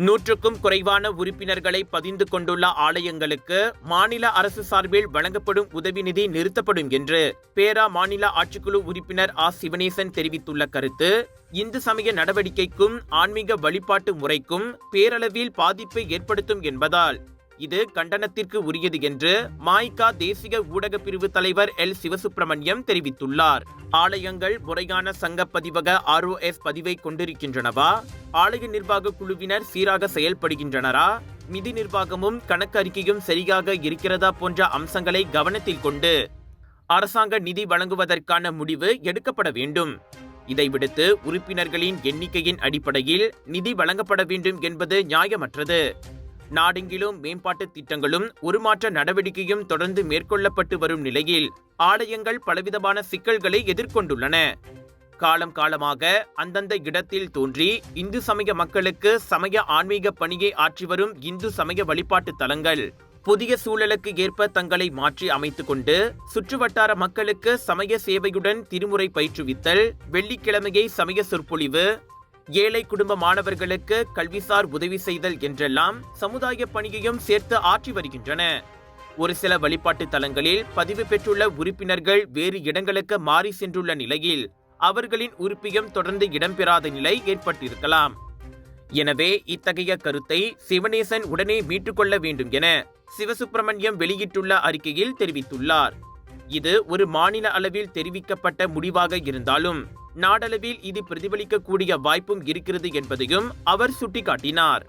100க்கும் குறைவான உறுப்பினர்களை பதிந்து கொண்டுள்ள ஆலயங்களுக்கு மாநில அரசு சார்பில் வழங்கப்படும் உதவி நிதி நிறுத்தப்படும் என்று பேரா மாநில ஆட்சிக்குழு உறுப்பினர் சிவனேசன் தெரிவித்துள்ள கருத்து இந்து சமய நடவடிக்கைக்கும் ஆன்மீக வழிபாட்டு முறைக்கும் பேரளவில் பாதிப்பை ஏற்படுத்தும் என்பதால் இது கண்டனத்திற்கு உரியது என்று மாய்கா தேசிய ஊடக பிரிவு தலைவர் சிவசுப்பிரமணியம் தெரிவித்துள்ளார். ஆலயங்கள் முறையான சங்க பதிவக ROS பதிவை கொண்டிருக்கின்றனவா? ஆலய நிர்வாக குழுவினர் சீராக செயல்படுகின்றனரா? நிதி நிர்வாகமும் கணக்கு அறிக்கையும் சரியாக இருக்கிறதா போன்ற அம்சங்களை கவனத்தில் கொண்டு அரசாங்க நிதி வழங்குவதற்கான முடிவு எடுக்கப்பட வேண்டும். இதை விடுத்து உறுப்பினர்களின் எண்ணிக்கையின் அடிப்படையில் நிதி வழங்கப்பட வேண்டும் என்பது நியாயமற்றது. நாடெங்கிலும் மேம்பாட்டு திட்டங்களும் உருமாற்ற நடவடிக்கையும் தொடர்ந்து மேற்கொள்ளப்பட்டு வரும் நிலையில் ஆலயங்கள் பலவிதமான சிக்கல்களை எதிர்கொண்டுள்ளன. காலம் காலமாக அந்தந்த இடத்தில் தோன்றி இந்து சமய மக்களுக்கு சமய ஆன்மீக பணியை ஆற்றி வரும் இந்து சமய வழிபாட்டு தலங்கள் புதிய சூழலுக்கு ஏற்ப தங்களை மாற்றி அமைத்துக் கொண்டு சுற்றுவட்டார மக்களுக்கு சமய சேவையுடன் திருமுறை பயிற்றுவித்தல், வெள்ளிக்கிழமையை சமய சொற்பொழிவு, ஏழை குடும்ப மாணவர்களுக்கு கல்விசார் உதவி செய்தல் என்றெல்லாம் சமுதாய பணியையும் சேர்த்து ஆற்றி வருகின்றன. ஒரு சில வழிபாட்டு தலங்களில் பதிவு பெற்றுள்ள உறுப்பினர்கள் வேறு இடங்களுக்கு மாறி சென்றுள்ள நிலையில் அவர்களின் உறுப்பியம் தொடர்ந்து இடம்பெறாத நிலை ஏற்பட்டிருக்கலாம். எனவே இத்தகைய கருத்தை சிவனேசன் உடனே மீட்டுக்கொள்ள வேண்டும் என சிவசுப்பிரமணியம் வெளியிட்டுள்ள அறிக்கையில் தெரிவித்துள்ளார். இது ஒரு மாநில அளவில் தெரிவிக்கப்பட்ட முடிவாக இருந்தாலும் நாடளவில் இது பிரதிபலிக்கக்கூடிய வாய்ப்பும் இருக்கிறது என்பதையும் அவர் சுட்டிக்காட்டினார்.